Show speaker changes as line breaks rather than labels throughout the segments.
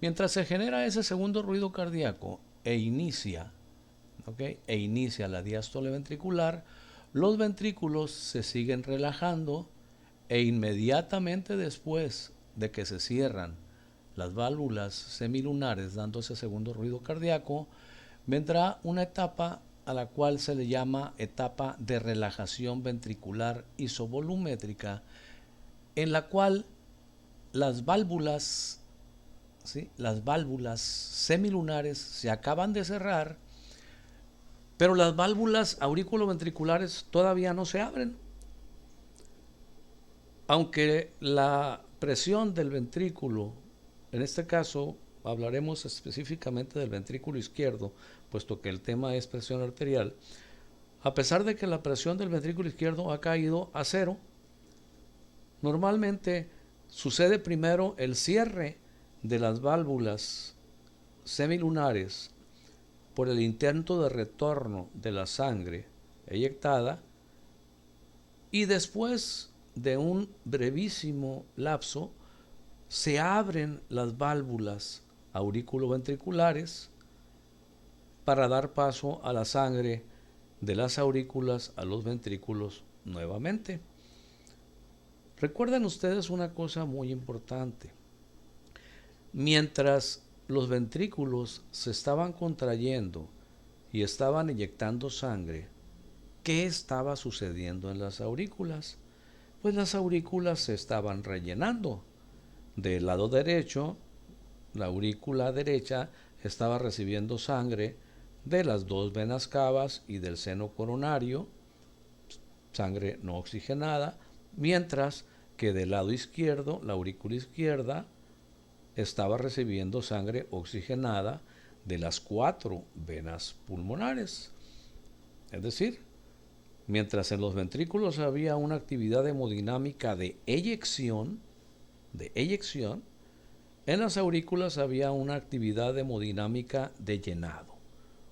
Mientras se genera ese segundo ruido cardíaco ¿ok? E inicia la diástole ventricular, los ventrículos se siguen relajando e inmediatamente después de que se cierran las válvulas semilunares dando ese segundo ruido cardíaco, vendrá una etapa a la cual se le llama etapa de relajación ventricular isovolumétrica, en la cual las válvulas, ¿sí? Las válvulas semilunares se acaban de cerrar, pero las válvulas auriculoventriculares todavía no se abren. Aunque la presión del ventrículo, en este caso hablaremos específicamente del ventrículo izquierdo, puesto que el tema es presión arterial, a pesar de que la presión del ventrículo izquierdo ha caído a cero, normalmente sucede primero el cierre de las válvulas semilunares por el intento de retorno de la sangre eyectada y después de un brevísimo lapso se abren las válvulas auriculoventriculares para dar paso a la sangre de las aurículas a los ventrículos nuevamente. Recuerden ustedes una cosa muy importante. Mientras los ventrículos se estaban contrayendo y estaban inyectando sangre, ¿qué estaba sucediendo en las aurículas? Pues las aurículas se estaban rellenando. Del lado derecho, la aurícula derecha estaba recibiendo sangre de las dos venas cavas y del seno coronario, sangre no oxigenada, mientras que del lado izquierdo, la aurícula izquierda estaba recibiendo sangre oxigenada de las cuatro venas pulmonares. Es decir, mientras en los ventrículos había una actividad hemodinámica de eyección, en las aurículas había una actividad hemodinámica de llenado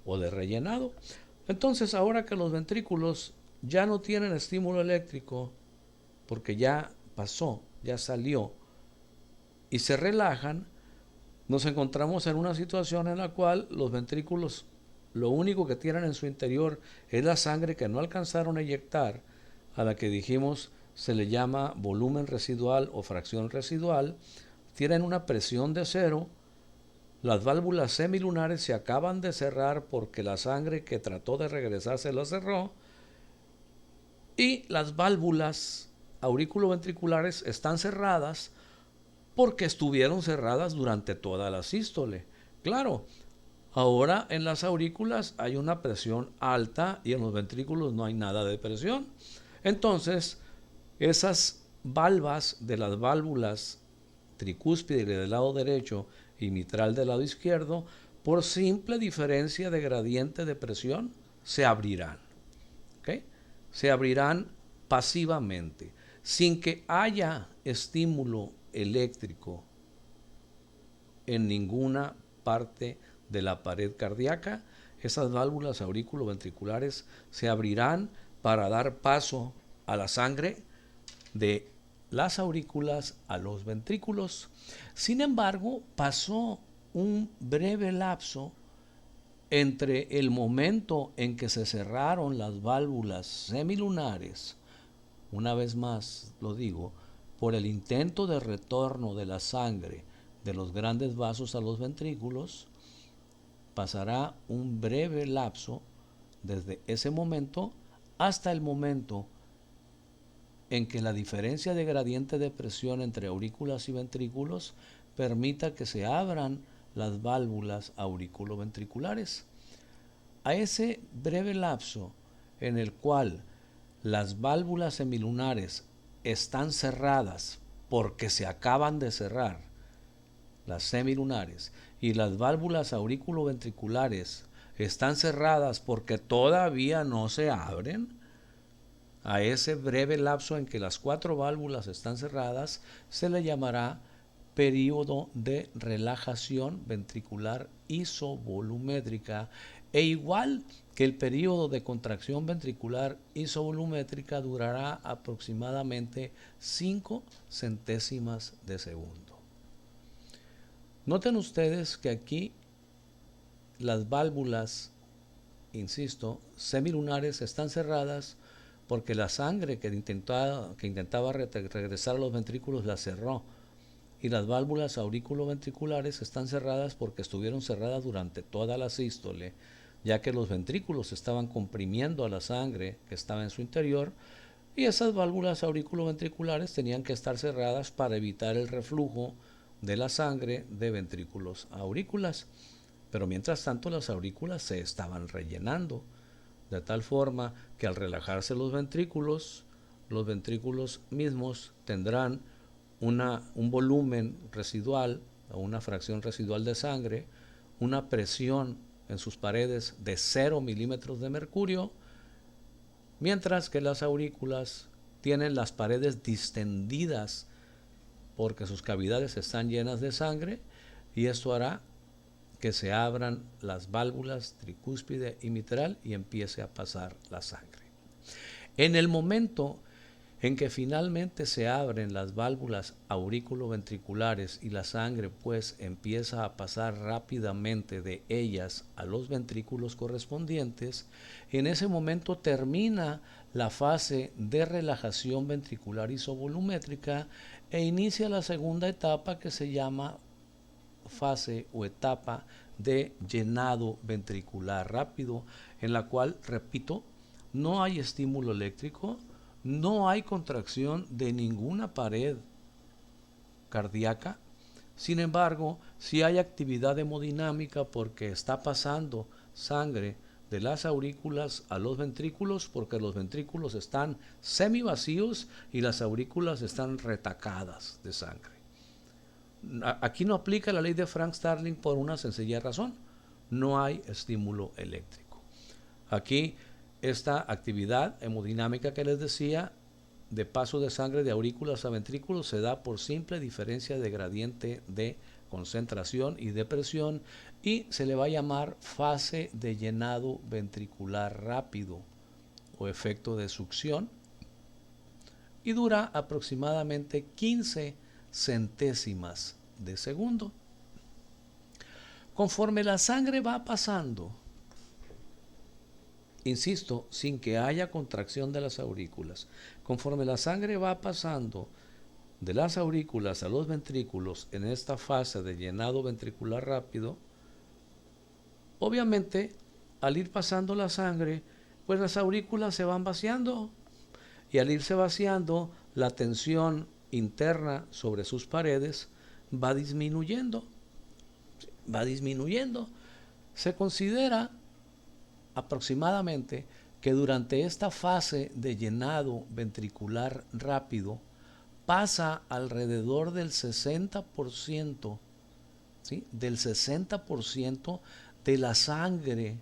o de rellenado. Entonces, ahora que los ventrículos ya no tienen estímulo eléctrico, porque ya pasó, ya salió, y se relajan, nos encontramos en una situación en la cual los ventrículos lo único que tienen en su interior es la sangre que no alcanzaron a eyectar, a la que dijimos se le llama volumen residual o fracción residual, tienen una presión de cero, las válvulas semilunares se acaban de cerrar porque la sangre que trató de regresar se la cerró, y las válvulas auriculoventriculares están cerradas porque estuvieron cerradas durante toda la sístole. Claro, ahora en las aurículas hay una presión alta y en los ventrículos no hay nada de presión. Entonces, esas valvas de las válvulas tricúspide del lado derecho y mitral del lado izquierdo, por simple diferencia de gradiente de presión, se abrirán. ¿Okay? Se abrirán pasivamente, sin que haya estímulo eléctrico en ninguna parte de la pared cardíaca. Esas válvulas auriculoventriculares se abrirán para dar paso a la sangre de las aurículas a los ventrículos. Sin embargo, pasó un breve lapso entre el momento en que se cerraron las válvulas semilunares, una vez más lo digo, por el intento de retorno de la sangre de los grandes vasos a los ventrículos, pasará un breve lapso desde ese momento hasta el momento en que la diferencia de gradiente de presión entre aurículas y ventrículos permita que se abran las válvulas auriculoventriculares. A ese breve lapso en el cual las válvulas semilunares están cerradas porque se acaban de cerrar, las semilunares, y las válvulas auriculoventriculares están cerradas porque todavía no se abren, a ese breve lapso en que las cuatro válvulas están cerradas se le llamará período de relajación ventricular isovolumétrica, e igual que el período de contracción ventricular isovolumétrica durará aproximadamente 5 centésimas de segundo. Noten ustedes que aquí las válvulas, insisto, semilunares están cerradas porque la sangre que intentaba regresar a los ventrículos la cerró. Y las válvulas auriculoventriculares están cerradas porque estuvieron cerradas durante toda la sístole, ya que los ventrículos estaban comprimiendo a la sangre que estaba en su interior, y esas válvulas auriculoventriculares tenían que estar cerradas para evitar el reflujo de la sangre de ventrículos a aurículas. Pero mientras tanto las aurículas se estaban rellenando, de tal forma que al relajarse los ventrículos mismos tendrán un volumen residual o una fracción residual de sangre, una presión en sus paredes de 0 milímetros de mercurio, mientras que las aurículas tienen las paredes distendidas porque sus cavidades están llenas de sangre, y esto hará que se abran las válvulas tricúspide y mitral y empiece a pasar la sangre. En el momento en que finalmente se abren las válvulas auriculoventriculares y la sangre pues empieza a pasar rápidamente de ellas a los ventrículos correspondientes, en ese momento termina la fase de relajación ventricular isovolumétrica e inicia la segunda etapa, que se llama fase o etapa de llenado ventricular rápido, en la cual, repito, no hay estímulo eléctrico, no hay contracción de ninguna pared cardíaca. Sin embargo, sí hay actividad hemodinámica porque está pasando sangre de las aurículas a los ventrículos, porque los ventrículos están semivacíos y las aurículas están retacadas de sangre. Aquí no aplica la ley de Frank-Starling por una sencilla razón: no hay estímulo eléctrico. Aquí esta actividad hemodinámica que les decía de paso de sangre de aurículas a ventrículos se da por simple diferencia de gradiente de concentración y de presión, y se le va a llamar fase de llenado ventricular rápido o efecto de succión, y dura aproximadamente 15 centésimas de segundo. Conforme la sangre va pasando, insisto, sin que haya contracción de las aurículas, conforme la sangre va pasando de las aurículas a los ventrículos en esta fase de llenado ventricular rápido, obviamente al ir pasando la sangre, pues las aurículas se van vaciando, y al irse vaciando, la tensión interna sobre sus paredes va disminuyendo. Se considera aproximadamente que durante esta fase de llenado ventricular rápido pasa alrededor del 60%, ¿sí? Del 60% de la sangre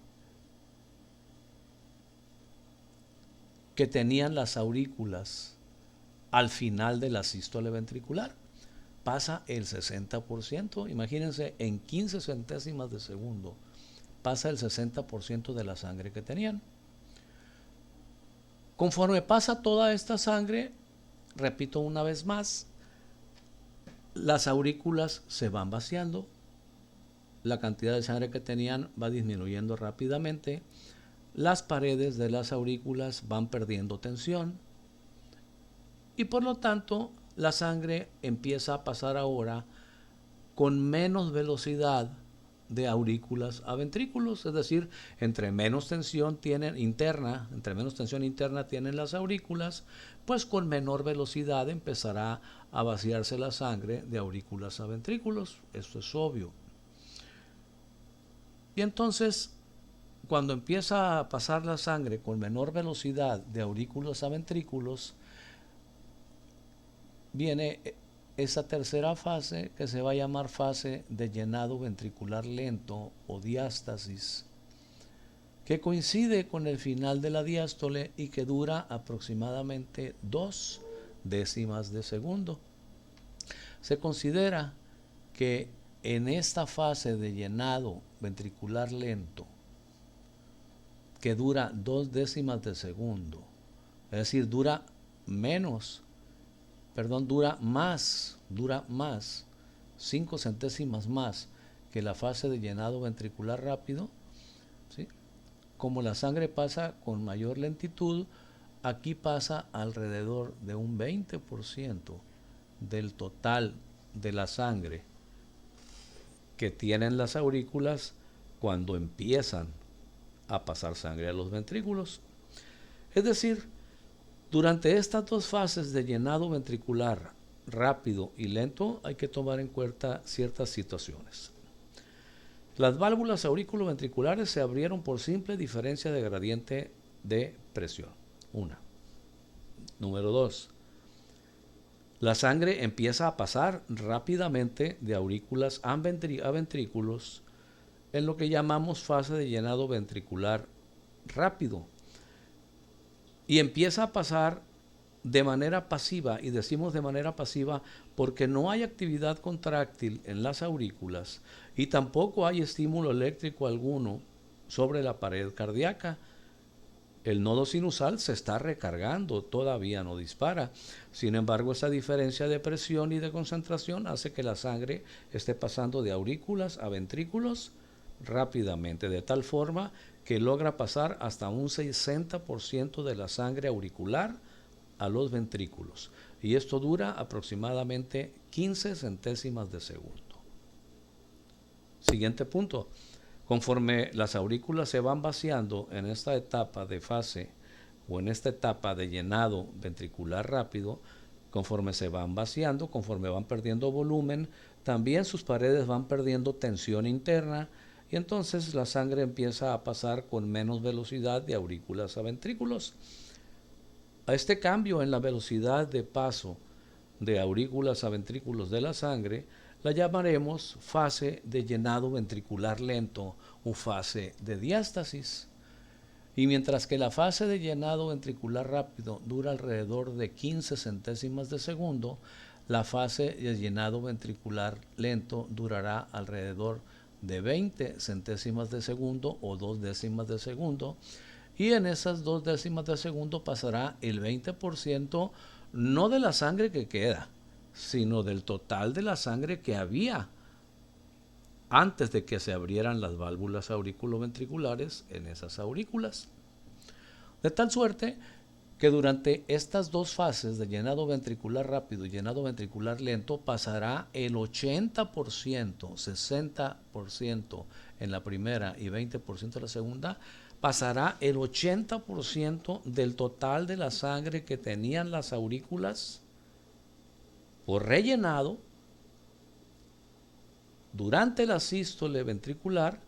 que tenían las aurículas al final de la sístole ventricular. Pasa el 60%, imagínense, en 15 centésimas de segundo pasa el 60% de la sangre que tenían. Conforme pasa toda esta sangre, repito una vez más, las aurículas se van vaciando, la cantidad de sangre que tenían va disminuyendo rápidamente, las paredes de las aurículas van perdiendo tensión, y por lo tanto la sangre empieza a pasar ahora con menos velocidad de aurículas a ventrículos, es decir, entre menos tensión interna tienen las aurículas, pues con menor velocidad empezará a vaciarse la sangre de aurículas a ventrículos. Esto es obvio. Y entonces, cuando empieza a pasar la sangre con menor velocidad de aurículas a ventrículos, viene esa tercera fase, que se va a llamar fase de llenado ventricular lento o diástasis, que coincide con el final de la diástole y que dura aproximadamente 2 décimas de segundo. Se considera que en esta fase de llenado ventricular lento, que dura 2 décimas de segundo, es decir, dura más, 5 centésimas más que la fase de llenado ventricular rápido, ¿sí? Como la sangre pasa con mayor lentitud, aquí pasa alrededor de un 20% del total de la sangre que tienen las aurículas cuando empiezan a pasar sangre a los ventrículos. Es decir, durante estas dos fases de llenado ventricular rápido y lento hay que tomar en cuenta ciertas situaciones. Las válvulas aurículo-ventriculares se abrieron por simple diferencia de gradiente de presión. Una. Número 2. La sangre empieza a pasar rápidamente de aurículas a ventrículos en lo que llamamos fase de llenado ventricular rápido. Y empieza a pasar de manera pasiva, y decimos de manera pasiva porque no hay actividad contráctil en las aurículas y tampoco hay estímulo eléctrico alguno sobre la pared cardíaca. El nodo sinusal se está recargando, todavía no dispara. Sin embargo, esa diferencia de presión y de concentración hace que la sangre esté pasando de aurículas a ventrículos rápidamente, de tal forma que logra pasar hasta un 60% de la sangre auricular a los ventrículos. Y esto dura aproximadamente 15 centésimas de segundo. Siguiente punto. Conforme las aurículas se van vaciando en esta etapa de fase o en esta etapa de llenado ventricular rápido, conforme se van vaciando, conforme van perdiendo volumen, también sus paredes van perdiendo tensión interna y entonces la sangre empieza a pasar con menos velocidad de aurículas a ventrículos. A este cambio en la velocidad de paso de aurículas a ventrículos de la sangre la llamaremos fase de llenado ventricular lento o fase de diástasis. Y mientras que la fase de llenado ventricular rápido dura alrededor de 15 centésimas de segundo, la fase de llenado ventricular lento durará alrededor de 20 centésimas de segundo o 2 décimas de segundo. Y en esas 2 décimas de segundo pasará el 20% no de la sangre que queda, sino del total de la sangre que había antes de que se abrieran las válvulas auriculoventriculares en esas aurículas. De tal suerte que durante estas dos fases de llenado ventricular rápido y llenado ventricular lento pasará el 80%, 60% en la primera y 20% en la segunda, pasará el 80% del total de la sangre que tenían las aurículas por rellenado durante la sístole ventricular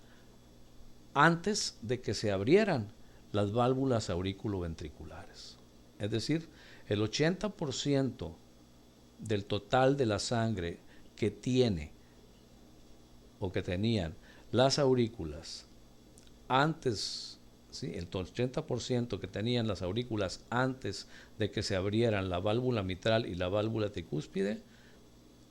antes de que se abrieran las válvulas auriculoventriculares. Es decir, el 80% del total de la sangre que tiene o que tenían las aurículas antes, ¿sí? El 80% que tenían las aurículas antes de que se abrieran la válvula mitral y la válvula tricúspide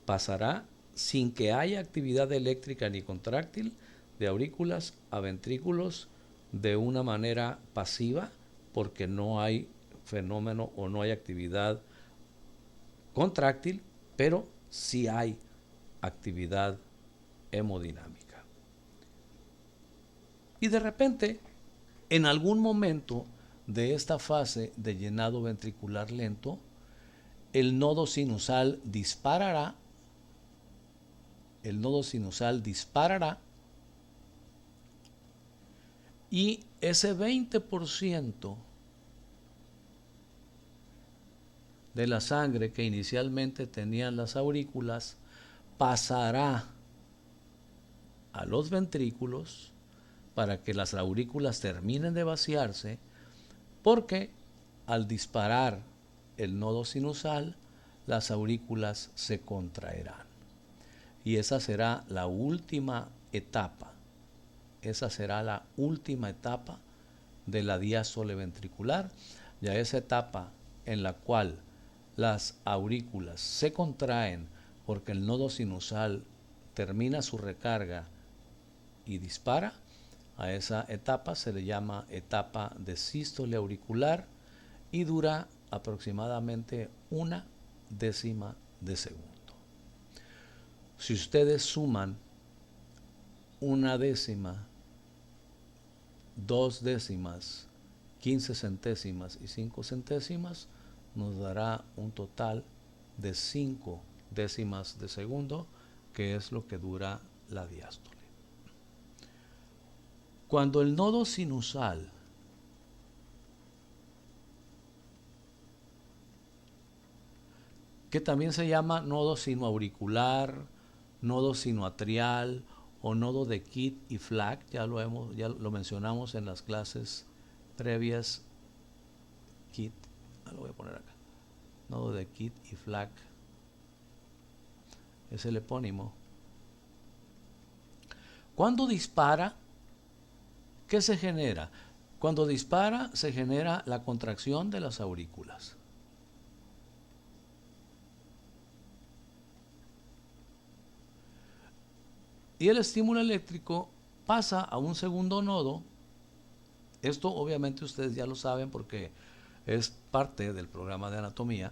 pasará sin que haya actividad eléctrica ni contráctil de aurículas a ventrículos de una manera pasiva, porque no hay fenómeno o no hay actividad contráctil, pero sí hay actividad hemodinámica. Y de repente, en algún momento de esta fase de llenado ventricular lento, el nodo sinusal disparará, y ese 20% de la sangre que inicialmente tenían las aurículas pasará a los ventrículos para que las aurículas terminen de vaciarse, porque al disparar el nodo sinusal, las aurículas se contraerán. Y esa será la última etapa. Esa será la última etapa de la diástole ventricular, ya esa etapa en la cual las aurículas se contraen porque el nodo sinusal termina su recarga y dispara. A esa etapa se le llama etapa de sístole auricular y dura aproximadamente 1 décima de segundo. Si ustedes suman una décima, 2 décimas, 15 centésimas y 5 centésimas, nos dará un total de 5 décimas de segundo, que es lo que dura la diástole. Cuando el nodo sinusal que también se llama nodo sinoauricular, nodo sinoatrial o nodo de Kidd y Flack, ya lo mencionamos en las clases previas. Kidd, lo voy a poner acá, nodo de Kidd y Flack es el epónimo. Cuando dispara, ¿qué se genera? Cuando dispara se genera la contracción de las aurículas. Y el estímulo eléctrico pasa a un segundo nodo. Esto obviamente ustedes ya lo saben porque es parte del programa de anatomía.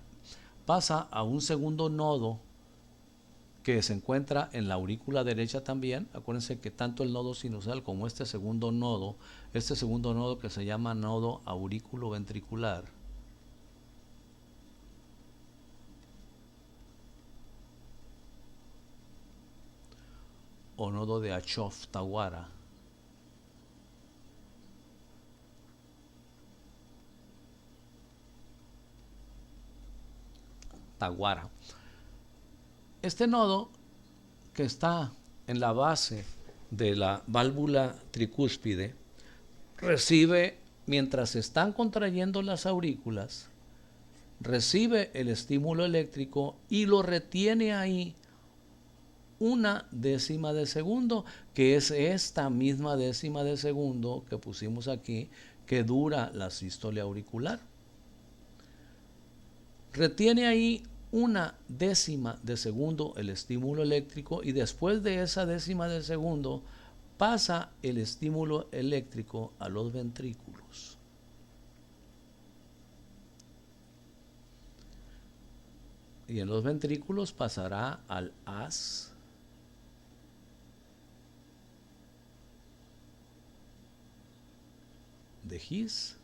Pasa a un segundo nodo que se encuentra en la aurícula derecha también. Acuérdense que tanto el nodo sinusal como este segundo nodo que se llama nodo aurículo-ventricular, o nodo de Achof-Tawara, Este nodo, que está en la base de la válvula tricúspide, recibe, mientras se están contrayendo las aurículas, recibe el estímulo eléctrico y lo retiene ahí una décima de segundo, que es esta misma décima de segundo que pusimos aquí, que dura la sístole auricular. Retiene ahí una décima de segundo el estímulo eléctrico y después de esa décima de segundo pasa el estímulo eléctrico a los ventrículos. Y en los ventrículos pasará al haz de His,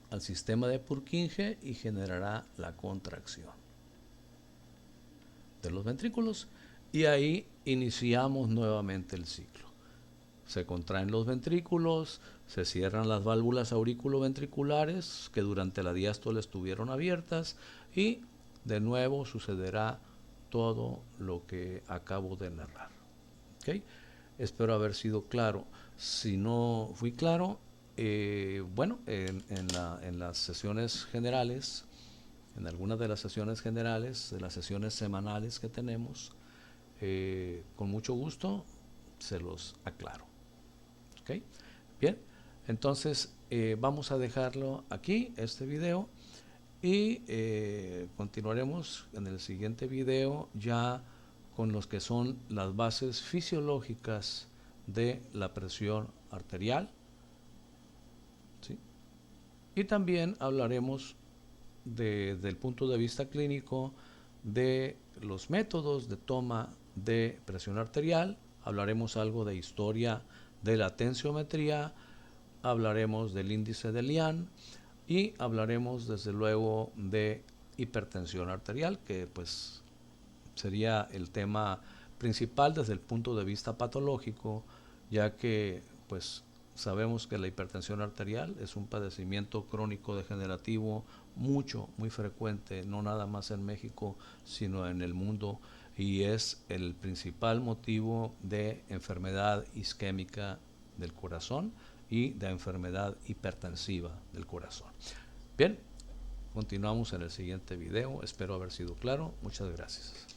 al sistema de Purkinje y generará la contracción de los ventrículos, y ahí iniciamos nuevamente el ciclo. Se contraen los ventrículos, se cierran las válvulas aurículo-ventriculares que durante la diástole estuvieron abiertas y de nuevo sucederá todo lo que acabo de narrar. ¿Okay? Espero haber sido claro. Si no fui claro, bueno, en las sesiones generales, en algunas de las sesiones generales, de las sesiones semanales que tenemos, con mucho gusto se los aclaro. ¿Okay? Bien, entonces vamos a dejarlo aquí, este video, y continuaremos en el siguiente video ya con los que son las bases fisiológicas de la presión arterial, ¿sí? Y también hablaremos desde el punto de vista clínico de los métodos de toma de presión arterial. Hablaremos algo de historia de la tensiometría, hablaremos del índice de Lian y hablaremos desde luego de hipertensión arterial, que pues sería el tema principal desde el punto de vista patológico, ya que pues sabemos que la hipertensión arterial es un padecimiento crónico degenerativo muy frecuente, no nada más en México, sino en el mundo, y es el principal motivo de enfermedad isquémica del corazón y de enfermedad hipertensiva del corazón. Bien, continuamos en el siguiente video. Espero haber sido claro. Muchas gracias.